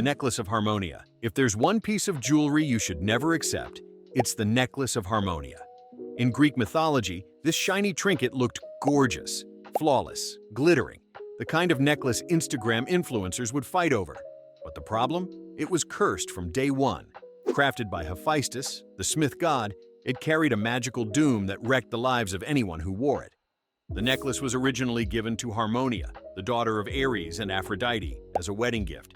necklace of harmonia. If there's one piece of jewelry you should never accept, it's the necklace of harmonia. In Greek mythology, this shiny trinket looked gorgeous, flawless, glittering, the kind of necklace Instagram influencers would fight over. But the problem? It was cursed from day one. Crafted by Hephaestus, the smith god, it carried a magical doom that wrecked the lives of anyone who wore it. The necklace was originally given to Harmonia, the daughter of Ares and Aphrodite, as a wedding gift.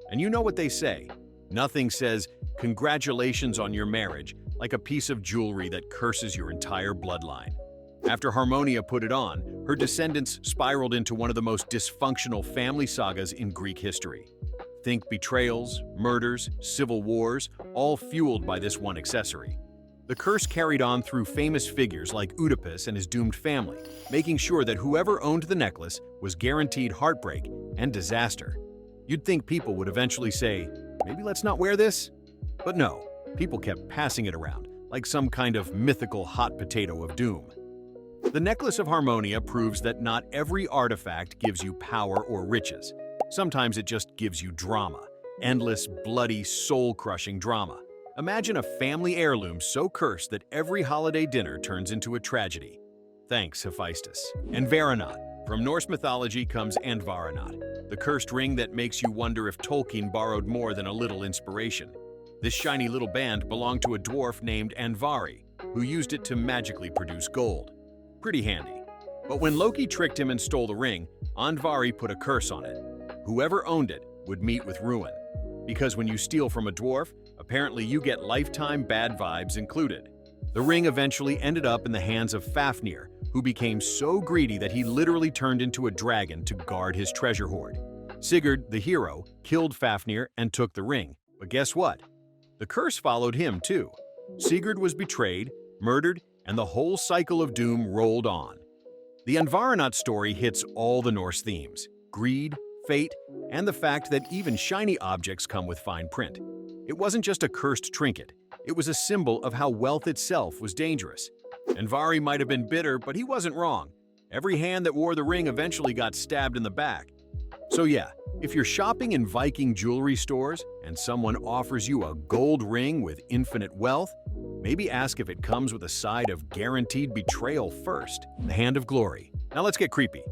And you know what they say, nothing says, "Congratulations on your marriage," like a piece of jewelry that curses your entire bloodline. After Harmonia put it on, her descendants spiraled into one of the most dysfunctional family sagas in Greek history. Think betrayals, murders, civil wars, all fueled by this one accessory. The curse carried on through famous figures like Oedipus and his doomed family, making sure that whoever owned the necklace was guaranteed heartbreak and disaster. You'd think people would eventually say, maybe let's not wear this? But no, people kept passing it around, like some kind of mythical hot potato of doom. The necklace of Harmonia proves that not every artifact gives you power or riches. Sometimes it just gives you drama, endless, bloody, soul-crushing drama. Imagine a family heirloom so cursed that every holiday dinner turns into a tragedy. Thanks, Hephaestus. Andvari. From Norse mythology comes andvari, the cursed ring that makes you wonder if Tolkien borrowed more than a little inspiration. This shiny little band belonged to a dwarf named Andvari, who used it to magically produce gold. Pretty handy. But when Loki tricked him and stole the ring, Andvari put a curse on it. Whoever owned it would meet with ruin. Because when you steal from a dwarf, apparently you get lifetime bad vibes included. The ring eventually ended up in the hands of Fafnir, who became so greedy that he literally turned into a dragon to guard his treasure hoard. Sigurd, the hero, killed Fafnir and took the ring. But guess what? The curse followed him too. Sigurd was betrayed, murdered, and the whole cycle of doom rolled on. The Andvari story hits all the Norse themes: greed, fate, and the fact that even shiny objects come with fine print. It wasn't just a cursed trinket, it was a symbol of how wealth itself was dangerous. Andvari might have been bitter, but he wasn't wrong. Every hand that wore the ring eventually got stabbed in the back. So yeah, if you're shopping in Viking jewelry stores and someone offers you a gold ring with infinite wealth, maybe ask if it comes with a side of guaranteed betrayal first, the Hand of Glory. Now let's get creepy.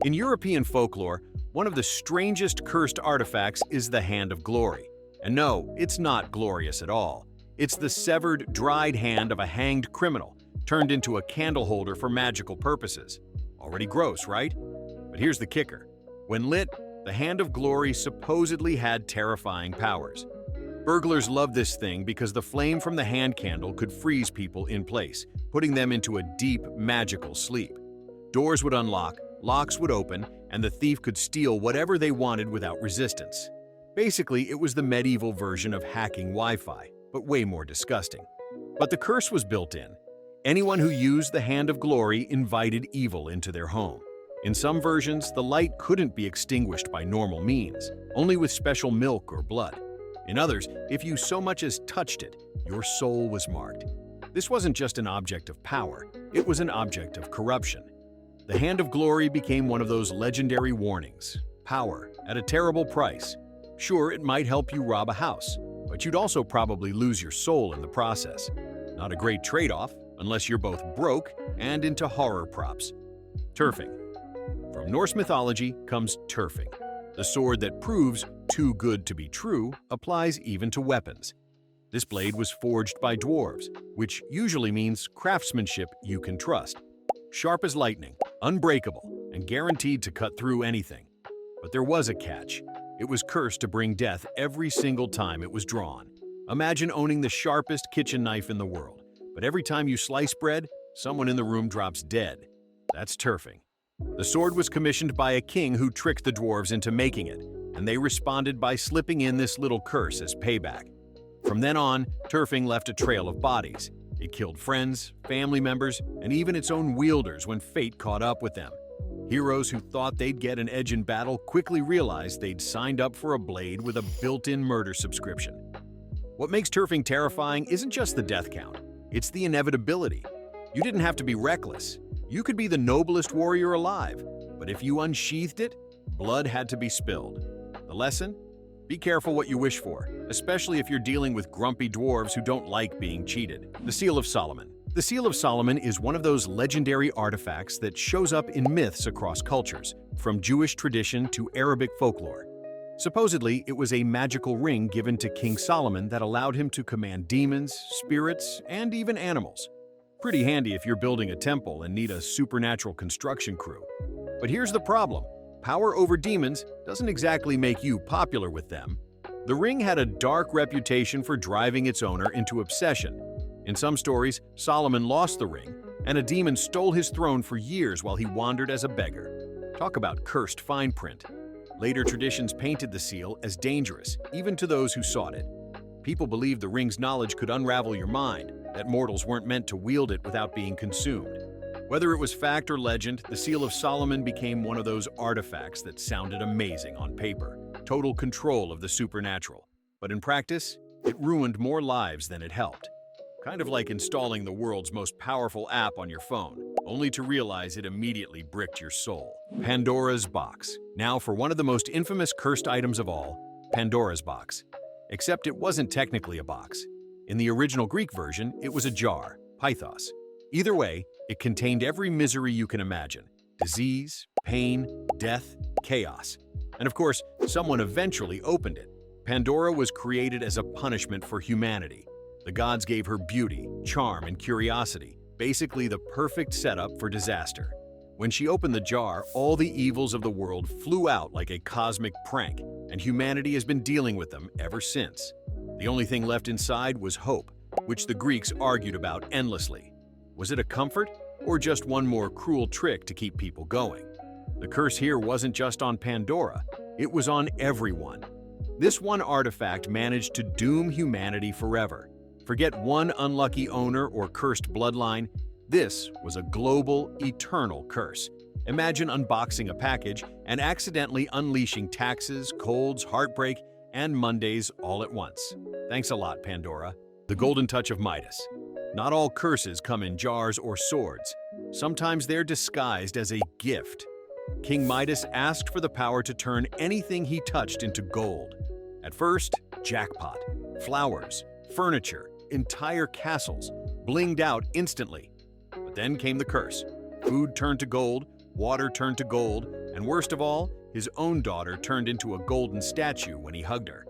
In European folklore, one of the strangest cursed artifacts is the Hand of Glory. And no, it's not glorious at all. It's the severed, dried hand of a hanged criminal, turned into a candle holder for magical purposes. Already gross, right? But here's the kicker. When lit, the Hand of Glory supposedly had terrifying powers. Burglars loved this thing because the flame from the hand candle could freeze people in place, putting them into a deep, magical sleep. Doors would unlock, locks would open, and the thief could steal whatever they wanted without resistance. Basically, it was the medieval version of hacking Wi-Fi, but way more disgusting. But the curse was built in. Anyone who used the Hand of Glory invited evil into their home. In some versions, the light couldn't be extinguished by normal means, only with special milk or blood. In others, if you so much as touched it, your soul was marked. This wasn't just an object of power, it was an object of corruption. The Hand of Glory became one of those legendary warnings. Power, at a terrible price. Sure, it might help you rob a house, but you'd also probably lose your soul in the process. Not a great trade-off, unless you're both broke and into horror props. Tyrfing. From Norse mythology comes tyrfing. The sword that proves too good to be true applies even to weapons. This blade was forged by dwarves, which usually means craftsmanship you can trust. Sharp as lightning, unbreakable, and guaranteed to cut through anything. But there was a catch. It was cursed to bring death every single time it was drawn. Imagine owning the sharpest kitchen knife in the world, but every time you slice bread, someone in the room drops dead. That's tyrfing. The sword was commissioned by a king who tricked the dwarves into making it, and they responded by slipping in this little curse as payback. From then on, tyrfing left a trail of bodies. It killed friends, family members, and even its own wielders when fate caught up with them. Heroes who thought they'd get an edge in battle quickly realized they'd signed up for a blade with a built-in murder subscription. What makes tyrfing terrifying isn't just the death count, it's the inevitability. You didn't have to be reckless. You could be the noblest warrior alive, but if you unsheathed it, blood had to be spilled. The lesson? Be careful what you wish for, especially if you're dealing with grumpy dwarves who don't like being cheated. The Seal of Solomon. The Seal of Solomon is one of those legendary artifacts that shows up in myths across cultures, from Jewish tradition to Arabic folklore. Supposedly, it was a magical ring given to King Solomon that allowed him to command demons, spirits, and even animals. Pretty handy if you're building a temple and need a supernatural construction crew. But here's the problem. Power over demons doesn't exactly make you popular with them. The ring had a dark reputation for driving its owner into obsession. In some stories, Solomon lost the ring, and a demon stole his throne for years while he wandered as a beggar. Talk about cursed fine print. Later traditions painted the seal as dangerous, even to those who sought it. People believed the ring's knowledge could unravel your mind, that mortals weren't meant to wield it without being consumed. Whether it was fact or legend, the Seal of Solomon became one of those artifacts that sounded amazing on paper. Total control of the supernatural. But in practice, it ruined more lives than it helped. Kind of like installing the world's most powerful app on your phone, only to realize it immediately bricked your soul. Pandora's box. Now for one of the most infamous cursed items of all, Pandora's box. Except it wasn't technically a box. In the original Greek version, it was a jar, pythos. Either way, it contained every misery you can imagine: disease, pain, death, chaos. And of course, someone eventually opened it. Pandora was created as a punishment for humanity. The gods gave her beauty, charm, and curiosity, basically the perfect setup for disaster. When she opened the jar, all the evils of the world flew out like a cosmic prank, and humanity has been dealing with them ever since. The only thing left inside was hope, which the Greeks argued about endlessly. Was it a comfort, or just one more cruel trick to keep people going? The curse here wasn't just on Pandora, it was on everyone. This one artifact managed to doom humanity forever. Forget one unlucky owner or cursed bloodline, this was a global, eternal curse. Imagine unboxing a package and accidentally unleashing taxes, colds, heartbreak, and Mondays all at once. Thanks a lot, Pandora. The golden touch of Midas. Not all curses come in jars or swords. Sometimes they're disguised as a gift. King Midas asked for the power to turn anything he touched into gold. At first, jackpot, flowers, furniture, entire castles, blinged out instantly. But then came the curse. Food turned to gold, water turned to gold, and worst of all, his own daughter turned into a golden statue when he hugged her.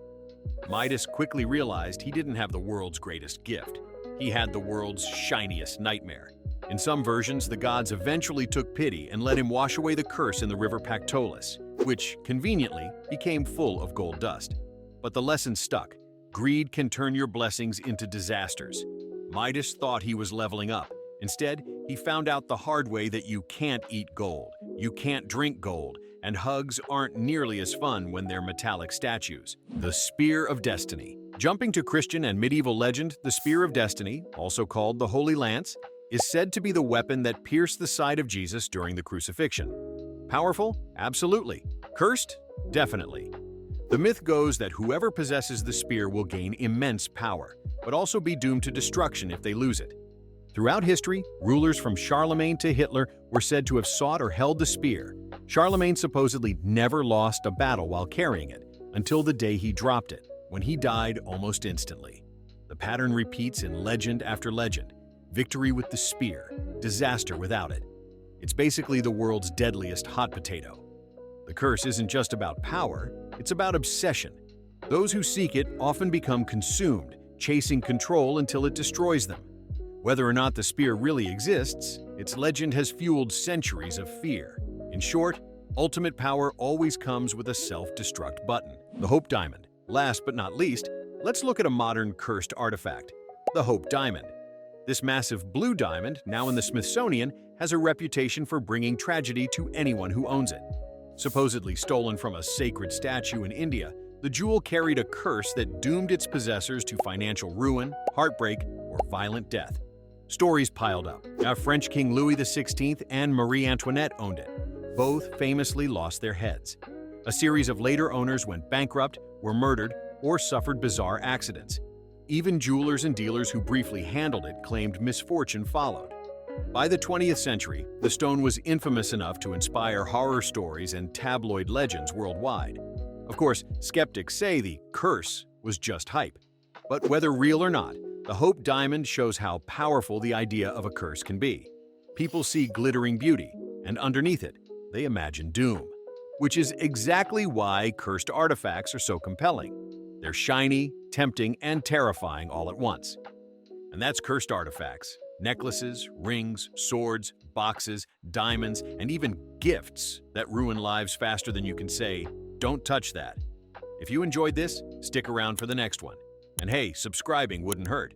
Midas quickly realized he didn't have the world's greatest gift. He had the world's shiniest nightmare. In some versions, the gods eventually took pity and let him wash away the curse in the river Pactolus, which, conveniently, became full of gold dust. But the lesson stuck. Greed can turn your blessings into disasters. Midas thought he was leveling up. Instead, he found out the hard way that you can't eat gold, you can't drink gold, and hugs aren't nearly as fun when they're metallic statues. The Spear of Destiny. Jumping to Christian and medieval legend, the Spear of Destiny, also called the Holy Lance, is said to be the weapon that pierced the side of Jesus during the crucifixion. Powerful? Absolutely. Cursed? Definitely. The myth goes that whoever possesses the spear will gain immense power, but also be doomed to destruction if they lose it. Throughout history, rulers from Charlemagne to Hitler were said to have sought or held the spear. Charlemagne supposedly never lost a battle while carrying it, until the day he dropped it, when he died almost instantly. The pattern repeats in legend after legend. Victory with the spear, disaster without it. It's basically the world's deadliest hot potato. The curse isn't just about power, it's about obsession. Those who seek it often become consumed, chasing control until it destroys them. Whether or not the spear really exists, its legend has fueled centuries of fear. In short, ultimate power always comes with a self-destruct button. The Hope Diamond. Last but not least, let's look at a modern cursed artifact, the Hope Diamond. This massive blue diamond, now in the Smithsonian, has a reputation for bringing tragedy to anyone who owns it. Supposedly stolen from a sacred statue in India, the jewel carried a curse that doomed its possessors to financial ruin, heartbreak, or violent death. Stories piled up. French King Louis XVI and Marie Antoinette owned it. Both famously lost their heads. A series of later owners went bankrupt, were murdered, or suffered bizarre accidents. Even jewelers and dealers who briefly handled it claimed misfortune followed. By the 20th century, the stone was infamous enough to inspire horror stories and tabloid legends worldwide. Of course, skeptics say the curse was just hype. But whether real or not, the Hope Diamond shows how powerful the idea of a curse can be. People see glittering beauty, and underneath it, they imagine doom. Which is exactly why cursed artifacts are so compelling. They're shiny, tempting, and terrifying all at once. And that's cursed artifacts. Necklaces, rings, swords, boxes, diamonds, and even gifts that ruin lives faster than you can say, "Don't touch that." If you enjoyed this, stick around for the next one. And hey, subscribing wouldn't hurt.